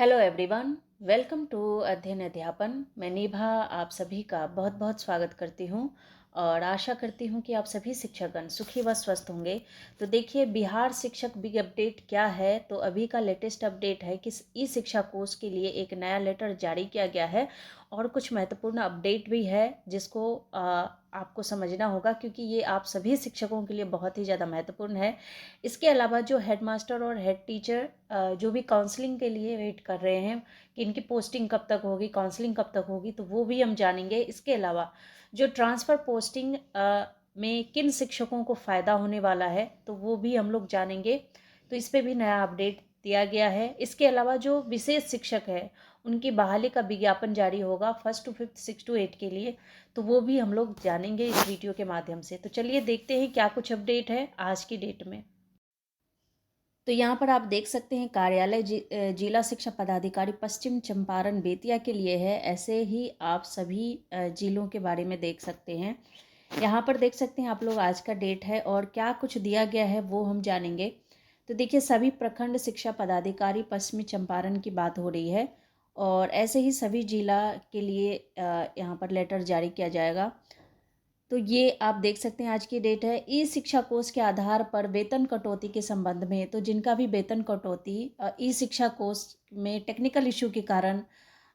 Hello everyone. Welcome to अध्ययन अध्यापन। मैं निभा आप सभी का बहुत बहुत स्वागत करती हूँ और आशा करती हूँ कि आप सभी शिक्षकगण सुखी व स्वस्थ होंगे। तो देखिए, बिहार शिक्षक बिग अपडेट क्या है। तो अभी का लेटेस्ट अपडेट है कि ई शिक्षा कोर्स के लिए एक नया लेटर जारी किया गया है और कुछ महत्वपूर्ण अपडेट भी है जिसको आपको समझना होगा, क्योंकि ये आप सभी शिक्षकों के लिए बहुत ही ज़्यादा महत्वपूर्ण है। इसके अलावा जो हेडमास्टर और हेड टीचर जो भी काउंसलिंग के लिए वेट कर रहे हैं कि इनकी पोस्टिंग कब तक होगी, काउंसलिंग कब तक होगी, तो वो भी हम जानेंगे। इसके अलावा जो ट्रांसफ़र पोस्टिंग में किन शिक्षकों को फ़ायदा होने वाला है, तो वो भी हम लोग जानेंगे। तो इस पे भी नया अपडेट दिया गया है। इसके अलावा जो विशेष शिक्षक है उनकी बहाली का विज्ञापन जारी होगा 1st to 5th 6 to 8 के लिए, तो वो भी हम लोग जानेंगे इस वीडियो के माध्यम से। तो चलिए देखते हैं क्या कुछ अपडेट है आज की डेट में। तो यहाँ पर आप देख सकते हैं कार्यालय जिला शिक्षा पदाधिकारी पश्चिम चंपारण बेतिया के लिए है। ऐसे ही आप सभी जिलों के बारे में देख सकते हैं। यहाँ पर देख सकते हैं आप लोग आज का डेट है और क्या कुछ दिया गया है वो हम जानेंगे। तो देखिए, सभी प्रखंड शिक्षा पदाधिकारी पश्चिमी चंपारण की बात हो रही है और ऐसे ही सभी जिला के लिए यहाँ पर लेटर जारी किया जाएगा। तो ये आप देख सकते हैं आज की डेट है। ई शिक्षा कोष के आधार पर वेतन कटौती के संबंध में, तो जिनका भी वेतन कटौती ई शिक्षा कोष में टेक्निकल इशू के कारण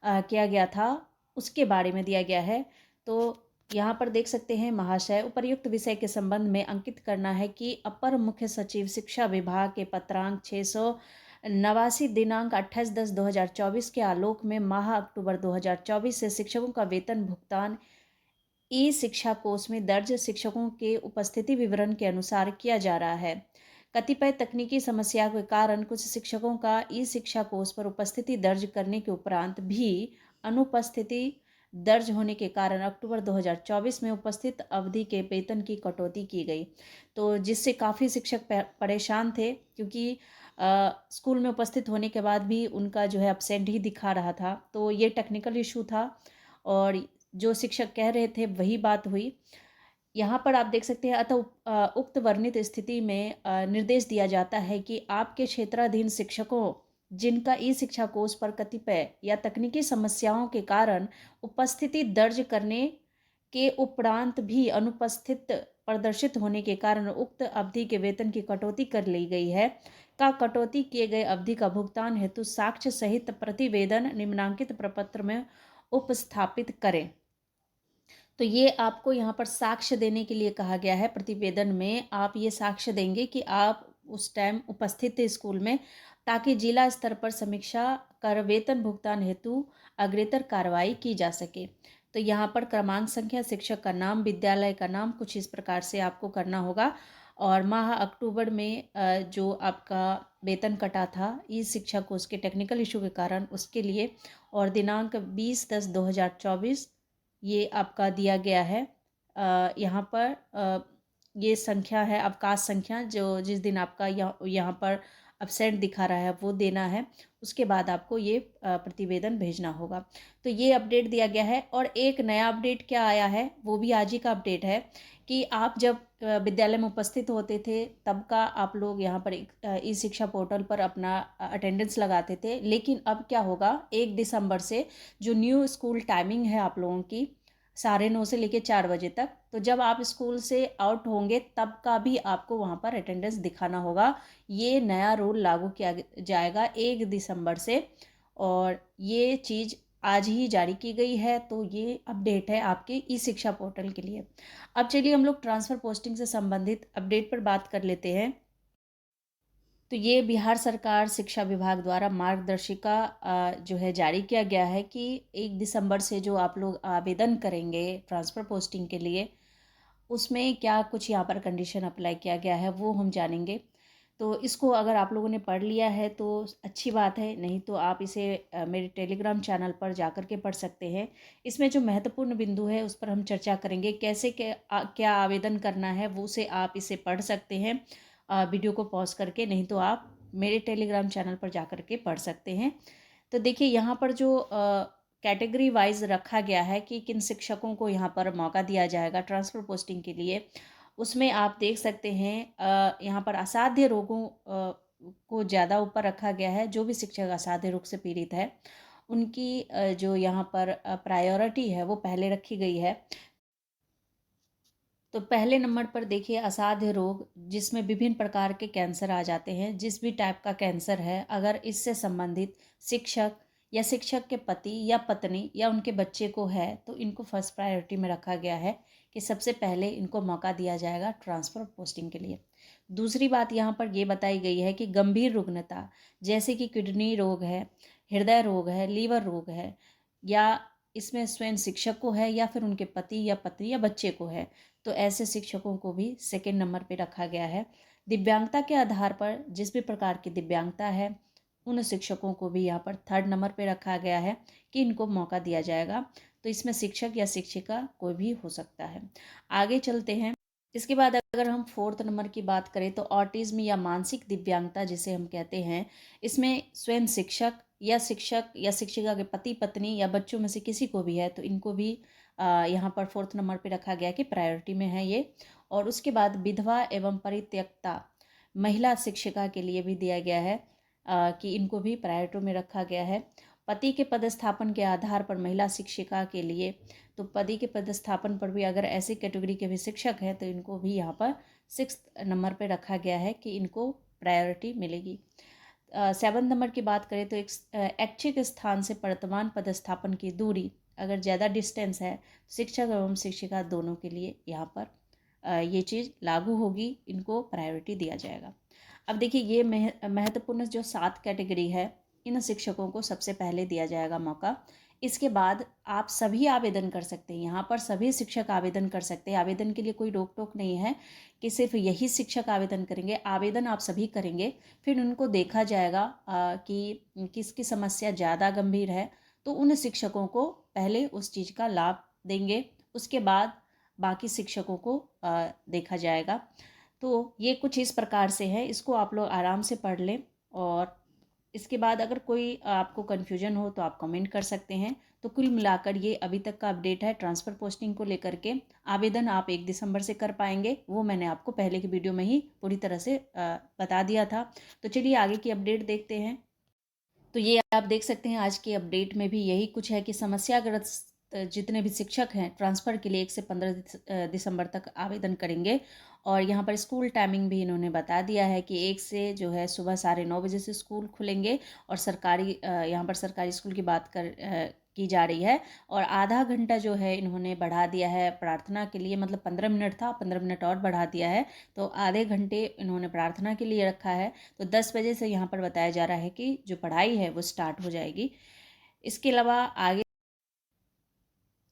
किया गया था, उसके बारे में दिया गया है। तो यहाँ पर देख सकते हैं महाशय, उपर्युक्त विषय के संबंध में अंकित करना है कि अपर मुख्य सचिव शिक्षा विभाग के पत्रांक 689 दिनांक 28/10/2024 के आलोक में माह अक्टूबर 2024 से शिक्षकों का वेतन भुगतान ई शिक्षा कोष में दर्ज शिक्षकों के उपस्थिति विवरण के अनुसार किया जा रहा है। कतिपय तकनीकी समस्या के कारण कुछ शिक्षकों का ई शिक्षा कोष पर उपस्थिति दर्ज करने के उपरांत भी अनुपस्थिति दर्ज होने के कारण अक्टूबर 2024 में उपस्थित अवधि के वेतन की कटौती की गई। तो जिससे काफ़ी शिक्षक परेशान थे, क्योंकि स्कूल में उपस्थित होने के बाद भी उनका जो है अपसेंट ही दिखा रहा था। तो ये टेक्निकल इशू था और जो शिक्षक कह रहे थे वही बात हुई। यहाँ पर आप देख सकते हैं, अतः उक्त वर्णित स्थिति में निर्देश दिया जाता है कि आपके क्षेत्राधीन शिक्षकों जिनका ई शिक्षा कोष पर कतिपय या तकनीकी समस्याओं के कारण उपस्थिति दर्ज करने के उपरांत भी अनुपस्थित प्रदर्शित होने के कारण उक्त अवधि के वेतन की कटौती कर ली गई है, का कटौती किए गए अवधि का भुगतान हेतु साक्ष्य सहित प्रतिवेदन निम्नांकित प्रपत्र में उपस्थापित करें। तो ये आपको यहाँ पर साक्ष्य देने के लिए कहा गया है। प्रतिवेदन में आप ये साक्ष्य देंगे कि आप उस टाइम उपस्थित थे स्कूल में, ताकि जिला स्तर पर समीक्षा कर वेतन भुगतान हेतु अग्रेतर कार्रवाई की जा सके। तो यहाँ पर क्रमांक संख्या, शिक्षक का नाम, विद्यालय का नाम, कुछ इस प्रकार से आपको करना होगा। और माह अक्टूबर में जो आपका वेतन कटा था ई शिक्षा को उसके टेक्निकल इशू के कारण, उसके लिए, और दिनांक 20/10/2024 ये आपका दिया गया है। यहाँ पर ये संख्या है अवकाश संख्या, जो जिस दिन आपका यहाँ पर अब्सेंट दिखा रहा है वो देना है। उसके बाद आपको ये प्रतिवेदन भेजना होगा। तो ये अपडेट दिया गया है। और एक नया अपडेट क्या आया है, वो भी आज ही का अपडेट है कि आप जब विद्यालय में उपस्थित होते थे तब का आप लोग यहाँ पर ई शिक्षा पोर्टल पर अपना अटेंडेंस लगाते थे। लेकिन अब क्या होगा, 1 दिसंबर से जो न्यू स्कूल टाइमिंग है आप लोगों की 9:30 से लेकर 4 बजे तक, तो जब आप स्कूल से आउट होंगे तब का भी आपको वहाँ पर अटेंडेंस दिखाना होगा। ये नया रूल लागू किया जाएगा 1 दिसंबर से और ये चीज़ आज ही जारी की गई है। तो ये अपडेट है आपके ई शिक्षा पोर्टल के लिए। अब चलिए हम लोग ट्रांसफ़र पोस्टिंग से संबंधित अपडेट पर बात कर लेते हैं। तो ये बिहार सरकार शिक्षा विभाग द्वारा मार्गदर्शिका जो है जारी किया गया है कि 1 दिसंबर से जो आप लोग आवेदन करेंगे ट्रांसफ़र पोस्टिंग के लिए, उसमें क्या कुछ यहाँ पर कंडीशन अप्लाई किया गया है वो हम जानेंगे। तो इसको अगर आप लोगों ने पढ़ लिया है तो अच्छी बात है, नहीं तो आप इसे मेरे टेलीग्राम चैनल पर जाकर के पढ़ सकते हैं। इसमें जो महत्वपूर्ण बिंदु है उस पर हम चर्चा करेंगे, कैसे क्या आवेदन करना है वो से आप इसे पढ़ सकते हैं वीडियो को पॉज करके, नहीं तो आप मेरे टेलीग्राम चैनल पर जाकर के पढ़ सकते हैं। तो देखिए, यहाँ पर जो कैटेगरी वाइज रखा गया है कि किन शिक्षकों को यहाँ पर मौका दिया जाएगा ट्रांसफ़र पोस्टिंग के लिए, उसमें आप देख सकते हैं यहाँ पर असाध्य रोगों को ज़्यादा ऊपर रखा गया है। जो भी शिक्षक असाध्य रोग से पीड़ित है उनकी जो यहाँ पर प्रायोरिटी है वो पहले रखी गई है। तो पहले नंबर पर देखिए असाध्य रोग, जिसमें विभिन्न प्रकार के कैंसर आ जाते हैं। जिस भी टाइप का कैंसर है, अगर इससे संबंधित शिक्षक या शिक्षक के पति या पत्नी या उनके बच्चे को है तो इनको फर्स्ट प्रायोरिटी में रखा गया है कि सबसे पहले इनको मौका दिया जाएगा ट्रांसफ़र पोस्टिंग के लिए। दूसरी बात यहाँ पर ये बताई गई है कि गंभीर रुग्णता जैसे कि किडनी रोग है, हृदय रोग है, लीवर रोग है, या इसमें स्वयं शिक्षक को है या फिर उनके पति या पत्नी या बच्चे को है, तो ऐसे शिक्षकों को भी सेकेंड नंबर पे रखा गया है। दिव्यांगता के आधार पर जिस भी प्रकार की दिव्यांगता है उन शिक्षकों को भी यहाँ पर थर्ड नंबर पे रखा गया है कि इनको मौका दिया जाएगा। तो इसमें शिक्षक या शिक्षिका कोई भी हो सकता है। आगे चलते हैं। इसके बाद अगर हम फोर्थ नंबर की बात करें तो ऑटिज्म या मानसिक दिव्यांगता जिसे हम कहते हैं, इसमें स्वयं शिक्षक या शिक्षिका के पति पत्नी या बच्चों में से किसी को भी है तो इनको भी यहाँ पर फोर्थ नंबर पे रखा गया कि प्रायोरिटी में है ये। और उसके बाद विधवा एवं परित्यक्ता महिला शिक्षिका के लिए भी दिया गया है कि इनको भी प्रायोरिटी में रखा गया है। पति के पदस्थापन के आधार पर महिला शिक्षिका के लिए, तो पति के पदस्थापन पर भी अगर ऐसी कैटेगरी के भी शिक्षक हैं तो इनको भी यहाँ पर सिक्स नंबर पे रखा गया है कि इनको प्रायोरिटी मिलेगी। सेवन नंबर की बात करें तो एक ऐच्छिक स्थान से वर्तमान पदस्थापन की दूरी अगर ज़्यादा डिस्टेंस है, शिक्षक एवं शिक्षिका दोनों के लिए यहाँ पर ये चीज़ लागू होगी, इनको प्रायोरिटी दिया जाएगा। अब देखिए ये महत्वपूर्ण जो 7 कैटेगरी है, इन शिक्षकों को सबसे पहले दिया जाएगा मौका। इसके बाद आप सभी आवेदन कर सकते हैं, यहाँ पर सभी शिक्षक आवेदन कर सकते हैं। आवेदन के लिए कोई रोक टोक नहीं है कि सिर्फ यही शिक्षक आवेदन करेंगे। आवेदन आप सभी करेंगे, फिर उनको देखा जाएगा कि किसकी समस्या ज़्यादा गंभीर है तो उन शिक्षकों को पहले उस चीज़ का लाभ देंगे, उसके बाद बाकी शिक्षकों को देखा जाएगा। तो ये कुछ इस प्रकार से है, इसको आप लोग आराम से पढ़ लें। और इसके बाद अगर कोई आपको कन्फ्यूजन हो तो आप कमेंट कर सकते हैं। तो कुल मिलाकर ये अभी तक का अपडेट है ट्रांसफ़र पोस्टिंग को लेकर के। आवेदन आप 1 दिसंबर से कर पाएंगे, वो मैंने आपको पहले की वीडियो में ही पूरी तरह से बता दिया था। तो चलिए आगे की अपडेट देखते हैं। तो ये आप देख सकते हैं आज की अपडेट में भी यही कुछ है कि समस्याग्रस्त जितने भी शिक्षक हैं ट्रांसफ़र के लिए 1 से 15 दिसंबर तक आवेदन करेंगे। और यहाँ पर स्कूल टाइमिंग भी इन्होंने बता दिया है कि 1 से जो है सुबह 9:30 बजे से स्कूल खुलेंगे। और सरकारी यहाँ पर सरकारी स्कूल की बात की जा रही है। और आधा घंटा जो है इन्होंने बढ़ा दिया है प्रार्थना के लिए, मतलब 15 मिनट था, 15 मिनट और बढ़ा दिया है, तो आधे घंटे इन्होंने प्रार्थना के लिए रखा है। तो 10 बजे से यहाँ पर बताया जा रहा है कि जो पढ़ाई है वो स्टार्ट हो जाएगी। इसके अलावा आगे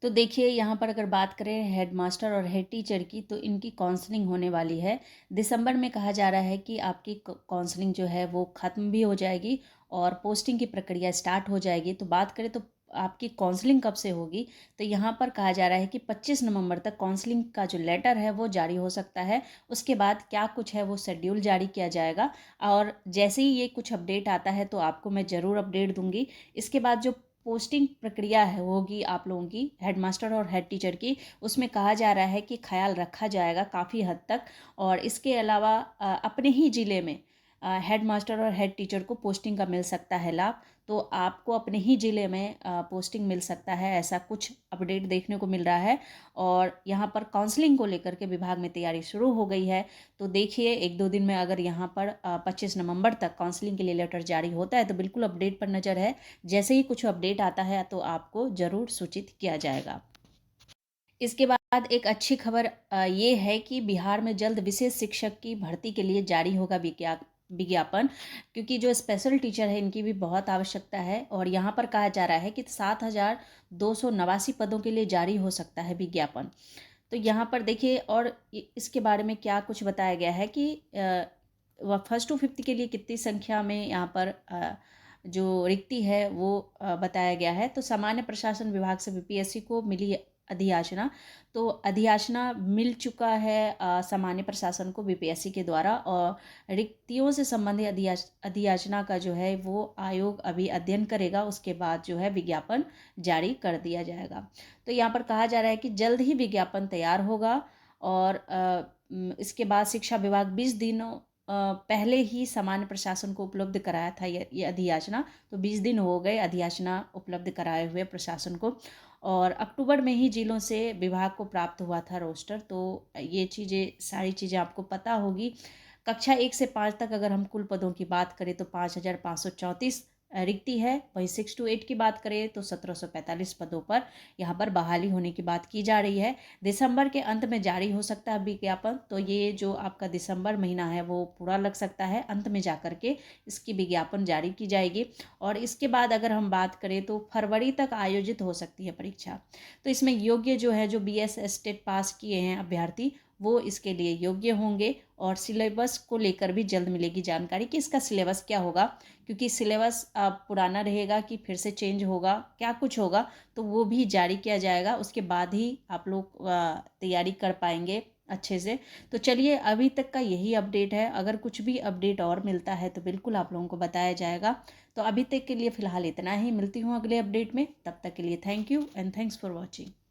तो देखिए यहाँ पर अगर बात करें हेड मास्टर और हेड टीचर की, तो इनकी काउंसलिंग होने वाली है दिसंबर में। कहा जा रहा है कि आपकी काउंसलिंग जो है वो ख़त्म भी हो जाएगी और पोस्टिंग की प्रक्रिया स्टार्ट हो जाएगी। तो बात करें तो आपकी काउंसलिंग कब से होगी, तो यहाँ पर कहा जा रहा है कि 25 नवंबर तक काउंसलिंग का जो लेटर है वो जारी हो सकता है। उसके बाद क्या कुछ है वो शेड्यूल जारी किया जाएगा। और जैसे ही ये कुछ अपडेट आता है तो आपको मैं ज़रूर अपडेट दूंगी। इसके बाद जो पोस्टिंग प्रक्रिया है होगी आप लोगों की हेडमास्टर और हेड टीचर की, उसमें कहा जा रहा है कि ख्याल रखा जाएगा काफ़ी हद तक। और इसके अलावा अपने ही ज़िले में हेड मास्टर और हेड टीचर को पोस्टिंग का मिल सकता है लाभ। तो आपको अपने ही ज़िले में पोस्टिंग मिल सकता है, ऐसा कुछ अपडेट देखने को मिल रहा है। और यहाँ पर काउंसलिंग को लेकर के विभाग में तैयारी शुरू हो गई है। तो देखिए 1-2 दिन में अगर यहाँ पर 25 नवंबर तक काउंसलिंग के लिए लेटर जारी होता है तो बिल्कुल अपडेट पर नज़र है। जैसे ही कुछ अपडेट आता है तो आपको ज़रूर सूचित किया जाएगा। इसके बाद एक अच्छी खबर ये है कि बिहार में जल्द विशेष शिक्षक की भर्ती के लिए जारी होगा विज्ञापन, क्योंकि जो स्पेशल टीचर है इनकी भी बहुत आवश्यकता है। और यहाँ पर कहा जा रहा है कि 7,289 पदों के लिए जारी हो सकता है विज्ञापन। तो यहाँ पर देखिए और इसके बारे में क्या कुछ बताया गया है कि फर्स्ट टू फिफ्थ के लिए कितनी संख्या में यहाँ पर जो रिक्ति है वो बताया गया है। तो सामान्य प्रशासन विभाग से बीपीएससी को मिली अधियाचना, तो अधियाचना मिल चुका है सामान्य प्रशासन को बीपीएससी के द्वारा। और रिक्तियों से संबंधित अधियाचना का जो है वो आयोग अभी अध्ययन करेगा, उसके बाद जो है विज्ञापन जारी कर दिया जाएगा। तो यहाँ पर कहा जा रहा है कि जल्द ही विज्ञापन तैयार होगा। और इसके बाद शिक्षा विभाग 20 दिनों पहले ही सामान्य प्रशासन को उपलब्ध कराया था ये अधियाचना। तो 20 दिन हो गए अधियाचना उपलब्ध कराए हुए प्रशासन को, और अक्टूबर में ही जिलों से विभाग को प्राप्त हुआ था रोस्टर। तो ये चीज़ें, सारी चीज़ें आपको पता होगी। कक्षा 1 से 5 तक अगर हम कुल पदों की बात करें तो 5,534 रिक्ति है। वहीं 6 to 8 की बात करें तो 1,745 पदों पर यहाँ पर बहाली होने की बात की जा रही है। दिसंबर के अंत में जारी हो सकता है विज्ञापन। तो ये जो आपका दिसंबर महीना है वो पूरा लग सकता है, अंत में जा कर के इसकी विज्ञापन जारी की जाएगी। और इसके बाद अगर हम बात करें तो फरवरी तक आयोजित हो सकती है परीक्षा। तो इसमें योग्य जो है, जो BS एस्टेट पास किए हैं अभ्यर्थी, वो इसके लिए योग्य होंगे। और सिलेबस को लेकर भी जल्द मिलेगी जानकारी कि इसका सिलेबस क्या होगा, क्योंकि सिलेबस पुराना रहेगा कि फिर से चेंज होगा, क्या कुछ होगा, तो वो भी जारी किया जाएगा। उसके बाद ही आप लोग तैयारी कर पाएंगे अच्छे से। तो चलिए, अभी तक का यही अपडेट है। अगर कुछ भी अपडेट और मिलता है तो बिल्कुल आप लोगों को बताया जाएगा। तो अभी तक के लिए फ़िलहाल इतना ही। मिलती हूँ अगले अपडेट में। तब तक के लिए thank you and thanks for watching.